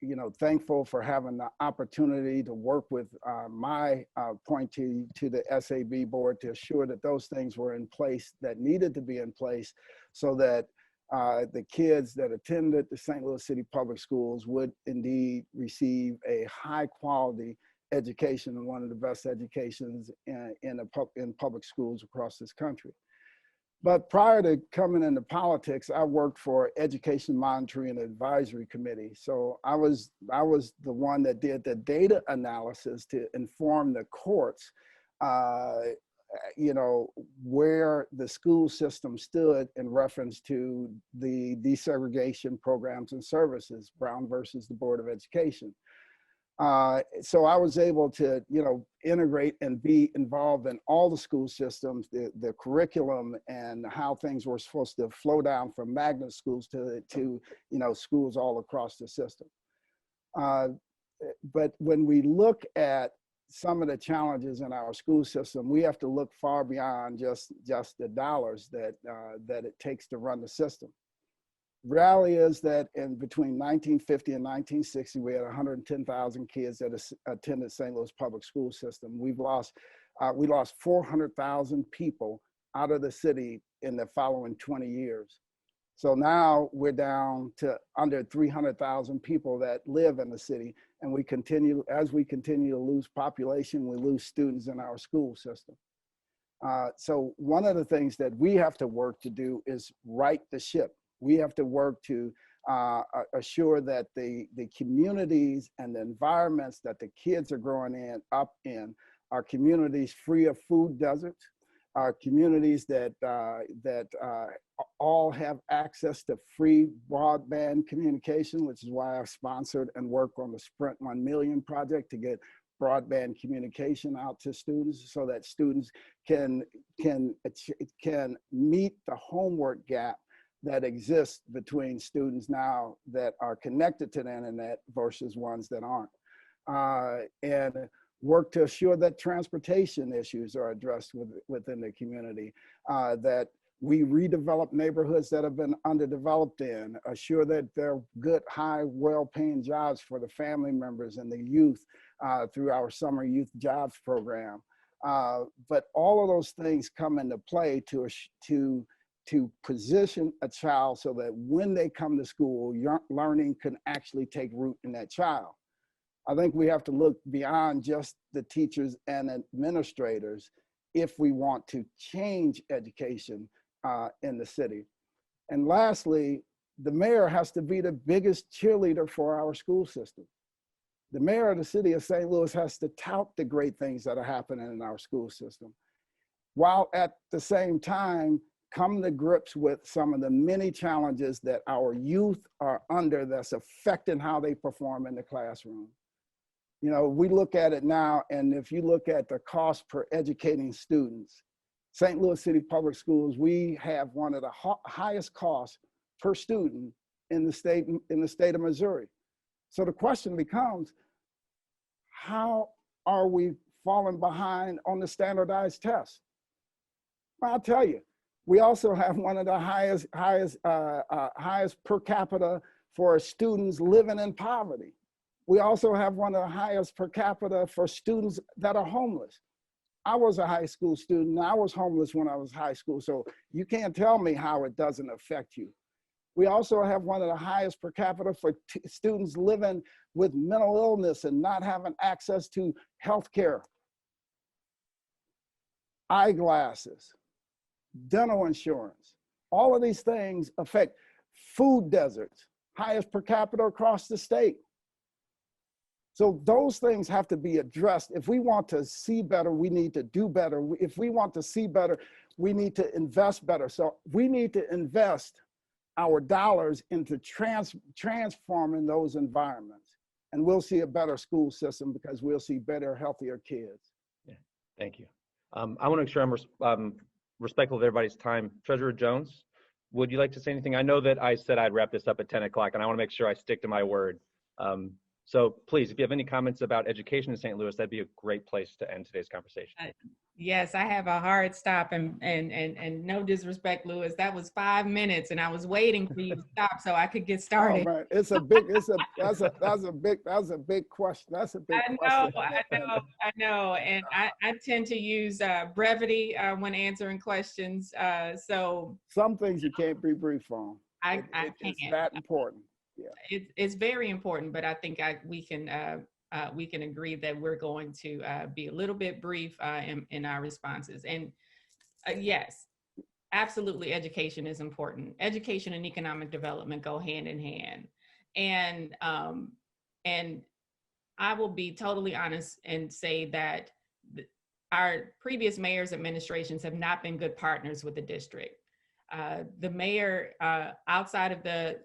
you know, thankful for having the opportunity to work with my appointee to the SAB board to assure that those things were in place that needed to be in place, so that the kids that attended the St. Louis City Public Schools would indeed receive a high quality education, and one of the best educations in public schools across this country. But prior to coming into politics, I worked for Education Monitoring and Advisory Committee. So I was the one that did the data analysis to inform the courts, you know, where the school system stood in reference to the desegregation programs and services, Brown versus the Board of Education. So I was able to, you know, integrate and be involved in all the school systems, the curriculum, and how things were supposed to flow down from magnet schools to you know, schools all across the system. But when we look at some of the challenges in our school system, we have to look far beyond just the dollars that it takes to run the system. Reality is that in between 1950 and 1960, we had 110,000 kids that attended St. Louis public school system. We lost 400,000 people out of the city in the following 20 years. So now we're down to under 300,000 people that live in the city, and as we continue to lose population, we lose students in our school system. So one of the things that we have to work to do is right the ship. We have to work to assure that the communities and the environments that the kids are growing up in our communities free of food deserts, our communities that all have access to free broadband communication, which is why I've sponsored and work on the Sprint 1 Million project to get broadband communication out to students so that students can meet the homework gap that exists between students now that are connected to the internet versus ones that aren't. And work to assure that transportation issues are addressed within the community, that we redevelop neighborhoods that have been underdeveloped in, assure that there are good, high, well-paying jobs for the family members and the youth through our summer youth jobs program. But all of those things come into play to position a child so that when they come to school, learning can actually take root in that child. I think we have to look beyond just the teachers and administrators if we want to change education in the city. And lastly, the mayor has to be the biggest cheerleader for our school system. The mayor of the city of St. Louis has to tout the great things that are happening in our school system, while at the same time come to grips with some of the many challenges that our youth are under that's affecting how they perform in the classroom. You know, we look at it now, and if you look at the cost per educating students, St. Louis City Public Schools, we have one of the highest costs per student in the state of Missouri. So the question becomes, how are we falling behind on the standardized tests? Well, I'll tell you, we also have one of the highest per capita for students living in poverty. We also have one of the highest per capita for students that are homeless. I was a high school student, and I was homeless when I was high school, so you can't tell me how it doesn't affect you. We also have one of the highest per capita for students living with mental illness and not having access to health care, eyeglasses, dental insurance. All of these things affect food deserts, highest per capita across the state. So those things have to be addressed. If we want to see better, we need to do better. If we want to see better, we need to invest better. So we need to invest our dollars into transforming those environments. And we'll see a better school system because we'll see better, healthier kids. Yeah, thank you. I want to make sure I'm respectful of everybody's time. Treasurer Jones, would you like to say anything? I know that I said I'd wrap this up at 10 o'clock, and I want to make sure I stick to my word. So please, if you have any comments about education in St. Louis, that'd be a great place to end today's conversation. Yes, I have a hard stop, and no disrespect, Louis, that was 5 minutes, and I was waiting for you to stop so I could get started. Oh man, that's a big question. That's a big question. I know, and I tend to use brevity when answering questions. So some things you can't be brief on. I can't. It's that important. Yeah. It's very important, but I think we can agree that we're going to be a little bit brief in our responses. And yes, absolutely, education is important. Education and economic development go hand in hand. And I will be totally honest and say that our previous mayor's administrations have not been good partners with the district. The mayor, outside of the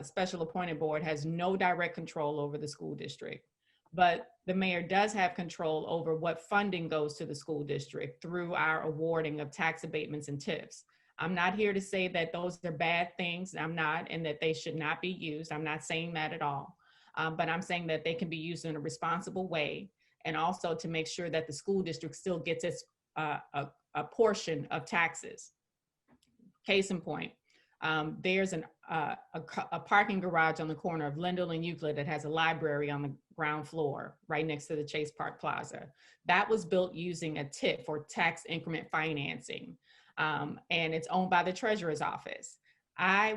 special appointed board, has no direct control over the school district. But the mayor does have control over what funding goes to the school district through our awarding of tax abatements and tips. I'm not here to say that those are bad things. I'm not, and that they should not be used. I'm not saying that at all. But I'm saying that they can be used in a responsible way, and also to make sure that the school district still gets its a portion of taxes. Case in point, there's a parking garage on the corner of Lindell and Euclid that has a library on the ground floor right next to the Chase Park Plaza. That was built using a TIF, or tax increment financing, and it's owned by the treasurer's office. I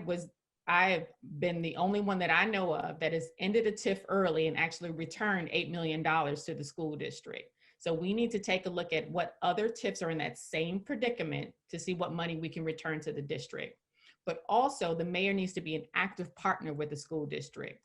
have been the only one that I know of that has ended a TIF early and actually returned $8 million to the school district. So we need to take a look at what other TIFs are in that same predicament to see what money we can return to the district. But also the mayor needs to be an active partner with the school district.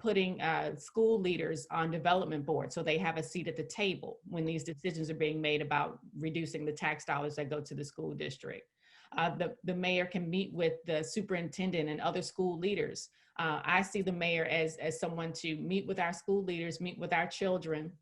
putting school leaders on development boards so they have a seat at the table when these decisions are being made about reducing the tax dollars that go to the school district. The mayor can meet with the superintendent and other school leaders. I see the mayor as someone to meet with our school leaders, meet with our children,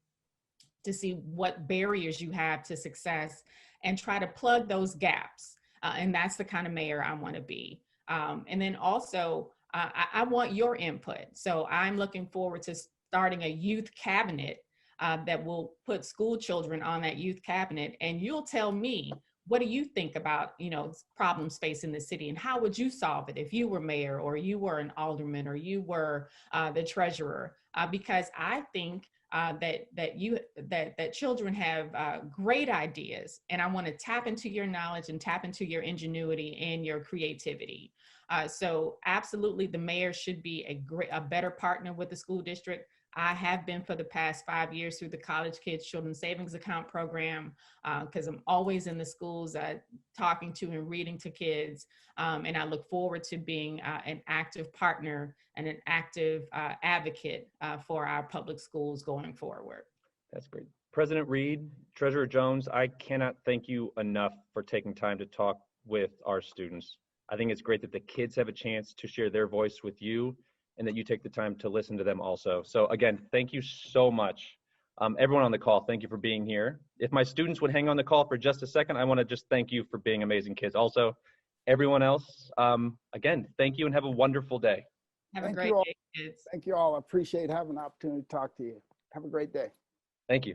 to see what barriers you have to success and try to plug those gaps. And that's the kind of mayor I want to be. And then also, I want your input. So I'm looking forward to starting a youth cabinet that will put school children on that youth cabinet. And you'll tell me, what do you think about, problems facing the city, and how would you solve it if you were mayor, or you were an alderman, or you were the treasurer? Because I think that children have great ideas, and I want to tap into your knowledge and tap into your ingenuity and your creativity. So absolutely, the mayor should be a better partner with the school district. I have been for the past 5 years through the College Kids Children's Savings Account program, because I'm always in the schools talking to and reading to kids. And I look forward to being an active partner and an active advocate for our public schools going forward. That's great. President Reed, Treasurer Jones, I cannot thank you enough for taking time to talk with our students. I think it's great that the kids have a chance to share their voice with you, and that you take the time to listen to them also. So again, thank you so much. Everyone on the call, thank you for being here. If my students would hang on the call for just a second, I wanna just thank you for being amazing kids. Also, everyone else, again, thank you and have a wonderful day. Have a Thank great you all. day, kids. Thank you all. I appreciate having the opportunity to talk to you. Have a great day. Thank you.